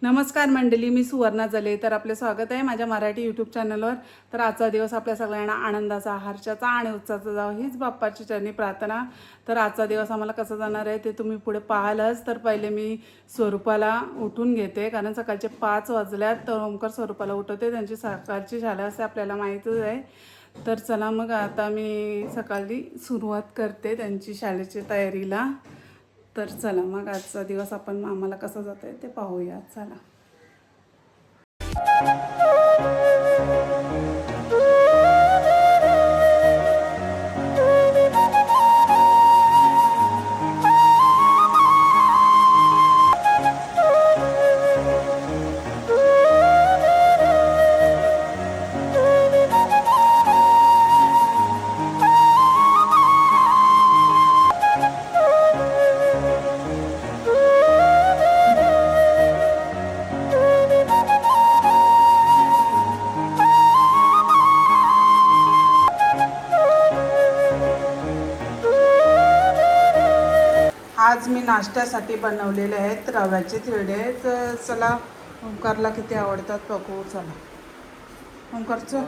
नमस्कार मंडळी, मी सुवर्णा जले. तर आपले स्वागत आहे माझ्या मराठी यूट्यूब चॅनलवर. तर आजचा दिवस आपल्या सगळ्यांना आनंदाचा, हर्षाचा आणि उत्साहाचा जावं हीच बाप्पाची चरणी प्रार्थना. तर आजचा दिवस आम्हाला कसं जाणार आहे ते तुम्ही पुढे पाहालच. तर पहिले मी स्वरूपाला उठून घेते, कारण सकाळचे 5 वाजल्यात. तर ओमकार स्वरूपाला उठवते, त्यांची सकाळची शाळा असते आपल्याला माहीतच आहे. तर चला मग आता मी सकाळी सुरुवात करते त्यांची शाळेची तयारीला. तर चला मग आजचा दिवस आपण आम्हाला कसं जात आहे ते पाहूया. चला. आज मी नाश्त्यासाठी बनवलेले आहेत रव्याचे चिवडे. तर चला, ओंकारला किती आवडतात बघू. चला ओंकारचं.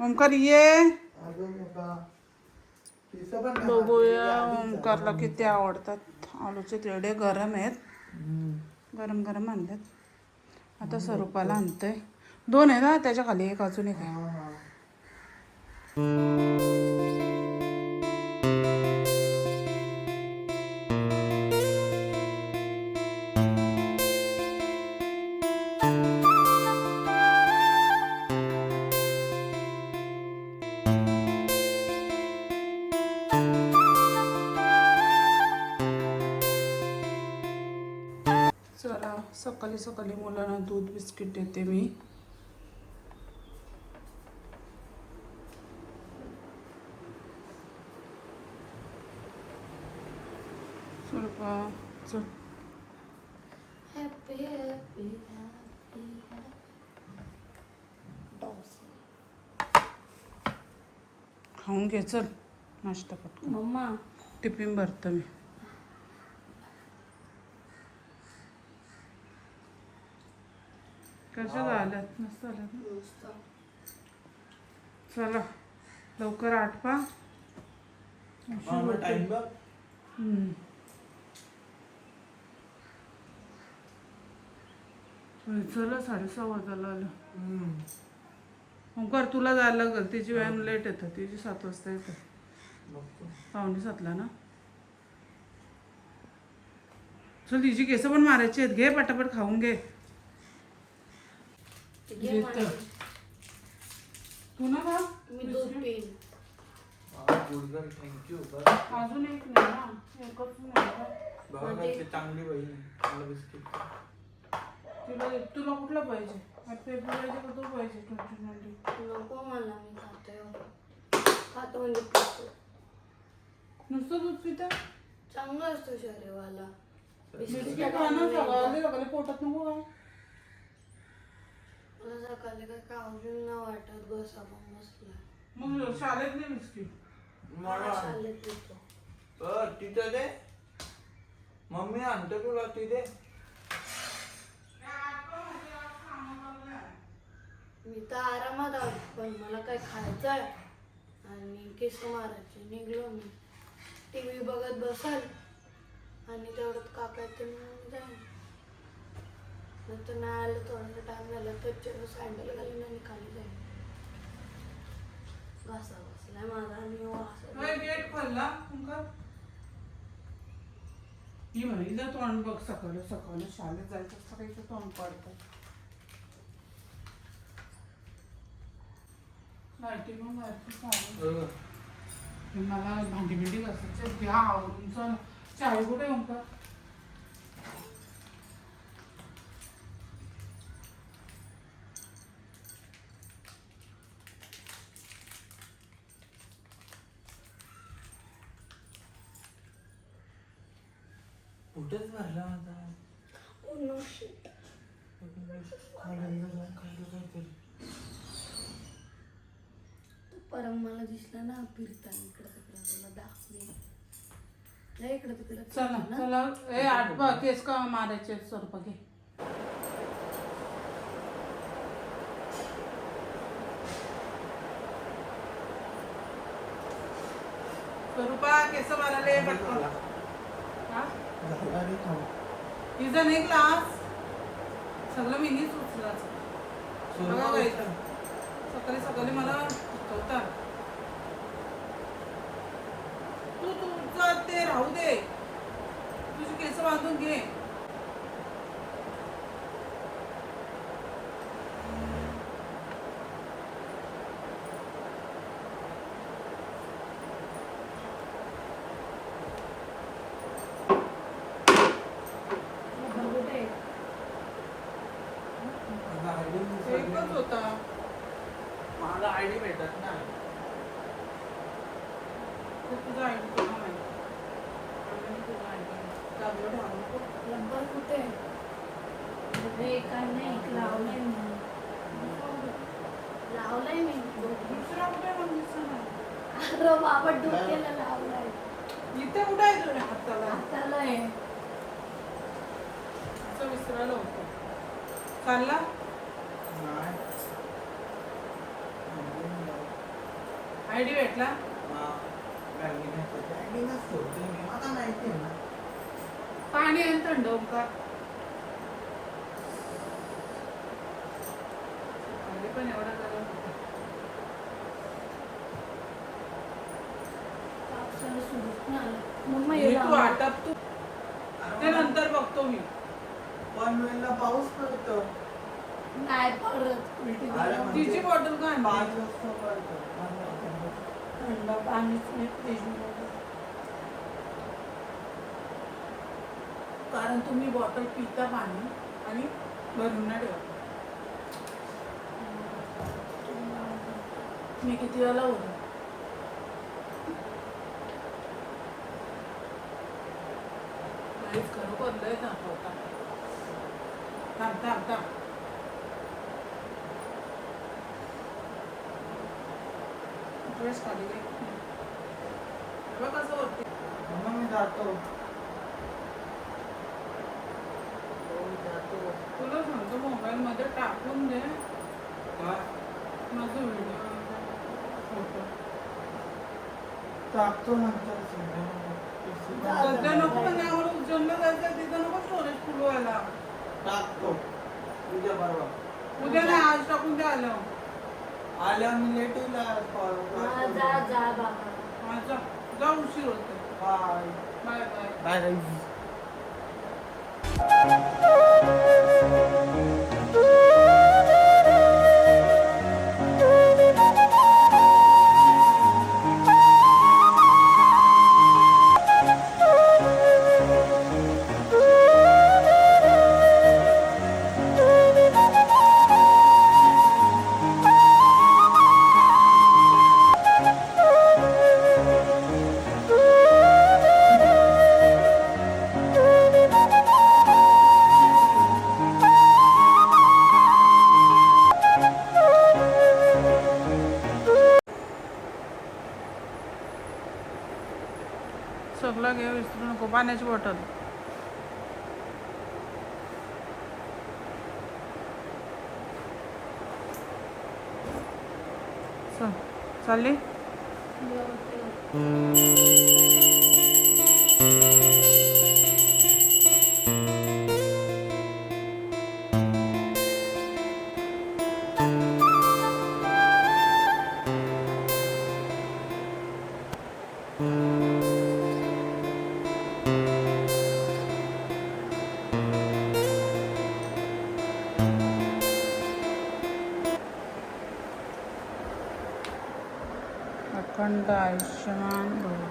ओंकार ये बघूया ओंकारला किती आवडतात आलूचे चिवडे. गरम आहेत, गरम गरम आणलेत. आता स्वरूपाला आणतंय. 2 आहे ना त्याच्या खाली, एक अजून एक आहे. चला, सकाळी सकाळी मुलांना दूध बिस्किट देते मी. स्वरूपा चल. खाऊन घे, चल नाश्ता पटकन. मम्मा टिफिन भरतं मी. कशा झाल्यात? मस्त झाल्यात ना. चला लवकर आटपा. चला 6:30 वाजायला आलं. ओंकार तुला जायला लागल, तिची व्हॅन लेट येतं, तिची 7 वाजता येतं. 6:45 ना. चल, तिची केस पण मारायची आहेत. घे पटापट खाऊन घे. तू ना खा. मी दूध पिईन. थँक्यू. अजून एक नाही ना, एकच नाही. चांगली बहीण मला बिस्किट. तुला कुठला पाहिजे? पेपर पाहिजे का तो पाहिजे? 2020 नको मला, मी खातो म्हणजे पितो. नुसतं दूध पिता? चांगलं असतो शरीराला. बिस्किट आणा, सगळ्याला पोटात नको काय. मला सकाळी काय खाऊन ना वाटत, बस आपण बसला. मग शाळेत नाही बिस्किट? शाळेत पितो. तिथं दे, मम्मी आणतो तुला तिथे. मी तर आरामात आलो, पण मला काय खायचं आहे आणि केस मारायचे. निघलो मी, TV बघत बसाल आणि तेवढ्यात काका येते, मी जाईन. नंतर नाही आलं, थोडासा टाइम झाला तर सँडल घालून आणि खाली जाईन. घासा बसलाय माझा आणि गेट खोलला ओंकार. ही म्हणीला तोंड बघ. सकाळी सकाळी शाळेत जायचं असतं काही तर तोंड पडतं. लाईटिंग मग मला भांडी बिंडी घासायचे. घ्या आवरून. चल, चाय कुठे ओंकार? कुठेच भरला माझा. परत मला दिसलं ना फिरताना इकडं तिकडं तुला दाखवेन. लय इकडं तिकडं चला फिरतो ना. चला ए आठवा केस का मारायचे स्वरूप घे. स्वरूपा केस मारायला पटकन. हा तिचा नाही क्लास सगळं मीनीच उचलायचं. बघा बाई, सकाळी सकाळी मला शिकवता. तू तुझं ते राहू दे, तुझी केस बांधून घे. कुठे एकच होता. मला आयडी भेटत ना. ते तुझा आयडी तुला माहिती. आणि तुझा आयडी जागेवर ठेवायला नको. रबर कुठे अरे काय नाही लावलंय मी. लावलंय मी दुसरा कुठे मग दिसत नाही. अरे बाबा डोक्याला लावलाय. इथे कुठे आहे तुझ्या हाताला? हाताला आहे. असं विसरायला होतं. चालला आयडी भेटला. पाणी आहे थंड का? पाणी पण एवढा गरम होतं. पावसाळा सुरूच नाही आला. मम्मा हे येऊ तू आटप तू ते नंतर बघतो मी. पनवेलला पाऊस पडतो. नाही परत उलटी अरे गरम. तिची बॉटल का आणली? 5 वाजता पडतो. थंड पाणीच नाही फ्रीजमध्ये. कारण तुम्ही बॉटल पिता पाणी आणि भरून नाही ठेवत. मी किती वेळा होतो. खरोखर लय दाखवता. थांब थांब थांब. ड्रेस खाली घे. बघ कसं होते. म्हणून मी जातो. तुला सांगतो मोबाईल मध्ये टाकून दे काय? माझं व्हिडिओ फोटो. टाकतो नंतर सध्या नको म्हणजे आम्हाला उज्जैनला जायचं तिथं नको स्टोरेज फुल व्हायला. टाकतो उद्या परवा. उद्या नाही आज टाकून द्या आलं. आल्या मी लेट येईल. हा, जा जा बाबा. माझा जा उशीर होतो. Bye bye bye. Bye bye. सगळं घे विसरू नको. पाण्याची बॉटल. चल चालली. अखंड आयुष्यमान भव,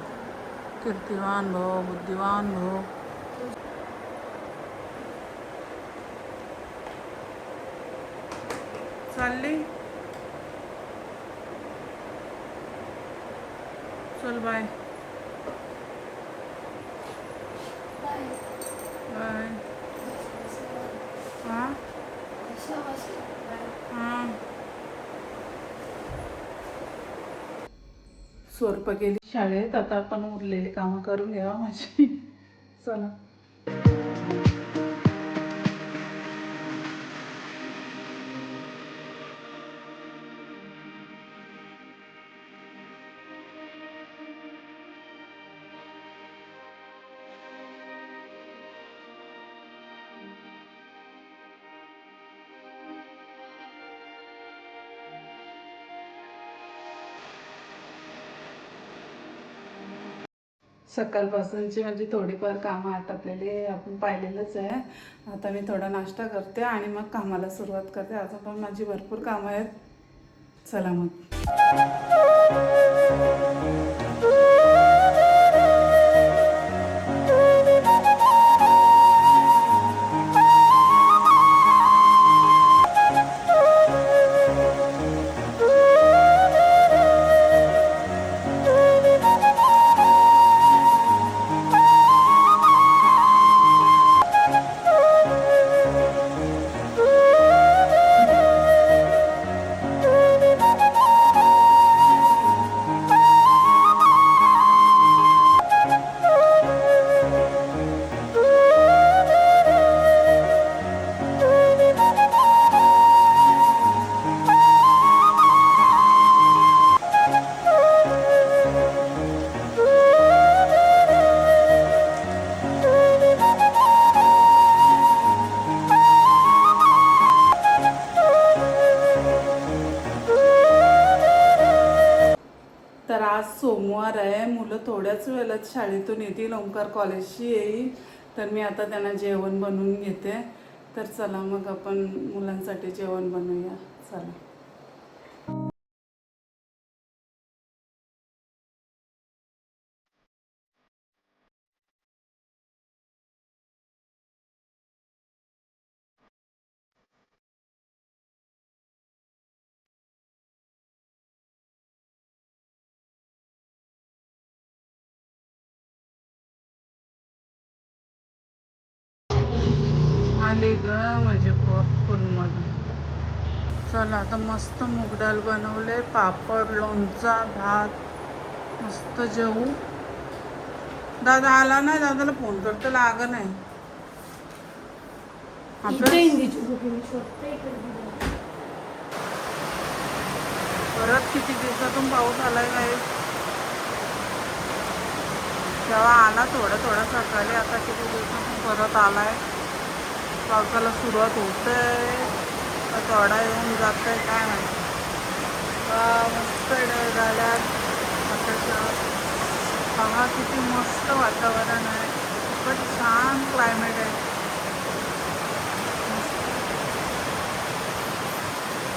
कीर्तिवान भव, बुद्धिवान भव. चालली. चल बाय बाय. बाय. हां कसं बसलं? बाय. हां स्वरूपा गेली शाळेत. आता आपण उरलेली कामं करून घ्यावा माझी. चला. सकाळपासूनची म्हणजे थोडीफार कामं आटपलेली आपण पाहिलेलंच आहे. आता मी थोडा नाश्ता करते आणि मग कामाला सुरुवात करते. अजून पण माझी भरपूर कामं आहेत. चला मग. तर आज सोमवार आहे. मुलं थोड्याच वेळात शाळेतून येतील. ओंकार कॉलेजशी येईल. तर मी आता त्यांना जेवण बनवून घेते. तर चला मग आपण मुलांसाठी जेवण बनवूया. चला. आले ग माझे फुलमधून. चला आता मस्त मूग डाळ बनवले, पापड, लोणचा, भात. मस्त जेवू. दादा आला नाही. दादाला फोन करतो लाग नाही. परत किती दिवसातून पाऊस आलाय काय. तेव्हा आला थोडा थोडा सकाळी. आता किती दिवसातून परत आलाय. पावसाला सुरुवात होतंय तर थोडा येऊन जातंय काय माहिती. मस्त झाल्यात आकाशात. पहा किती मस्त वातावरण आहे. खूपच छान क्लायमेट आहे.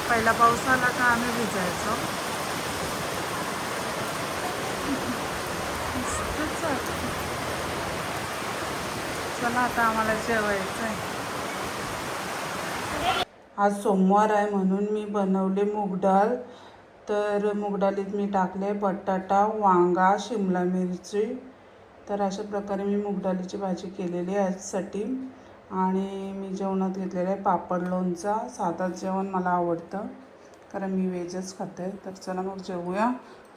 पहिला पाऊस आला का आम्ही भिजायचो. मस्तच वाटतं. चला आता आम्हाला जेवायचं आहे. आज सोमवार आहे म्हणून मी बनवले मूग डाळ. तर मूग डाळीत मी टाकले बटाटा, वांगा, शिमला मिरची. तर अशा प्रकारे मी मूग डाळीची भाजी केलेली आहे आजसाठी. आणि मी जेवणात घेतलेलं आहे पापड, लोणचा. साधंच जेवण मला आवडतं कारण मी व्हेजच खाते. तर चला मग जेवूया.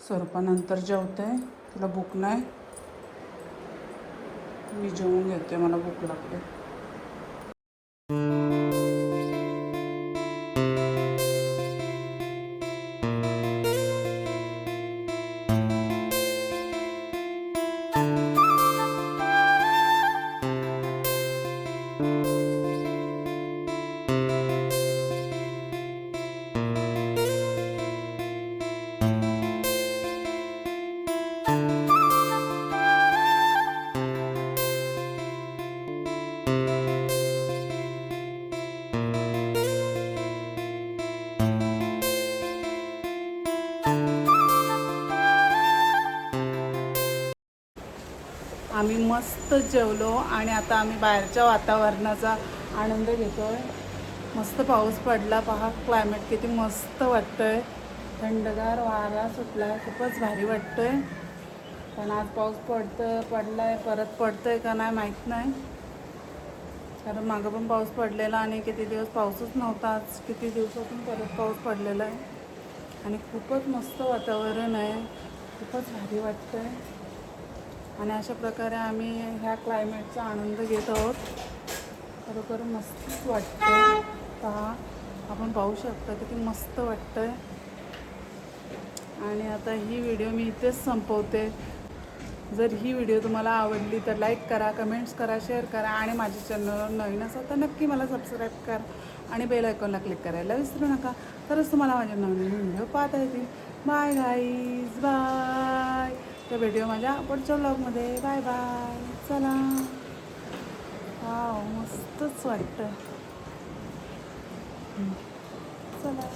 स्वरूपानंतर जेवते. तिला भूक नाही. मी जेवून घेते. मला भूक लागते. आम्ही मस्त जेवलो आणि आता आम्ही बाहेरच्या वातावरणाचा आनंद घेतोय. मस्त पाऊस पडला. पहा क्लायमेट किती मस्त वाटतंय. थंडगार वारा सुटला. खूपच भारी वाटतंय. पण आज पाऊस पडलाय परत पडतोय का नाही माहीत नाही. कारण मागं पण पाऊस पडलेला आणि किती दिवस पाऊसच नव्हता. आज किती दिवसातून परत पाऊस पडलेला आहे आणि खूपच मस्त वातावरण आहे. खूपच भारी वाटतं आहे. आणि अशा प्रकारे आम्ही ह्या क्लायमेटचा आनंद घेत आहोत. खरोखर मस्तच वाटतं. पहा, आपण पाहू शकता किती मस्त वाटतं आहे. आणि आता ही व्हिडिओ मी इथेच संपवते. जर ही व्हिडिओ तुम्हाला आवडली तर लाईक करा, कमेंट्स करा, शेअर करा आणि माझ्या चॅनलवर नवीन असाल तर नक्की मला सबस्क्राईब करा आणि बेल आयकॉनला क्लिक करायला विसरू नका. तरच तुम्हाला माझे नवीन व्हिडिओ पाहता येतील. Bye guys, bye. तर व्हिडिओ माझ्या पुढच्या ब्लॉगमध्ये. Bye bye. चला. वाव, मस्तच वाटतं. चला.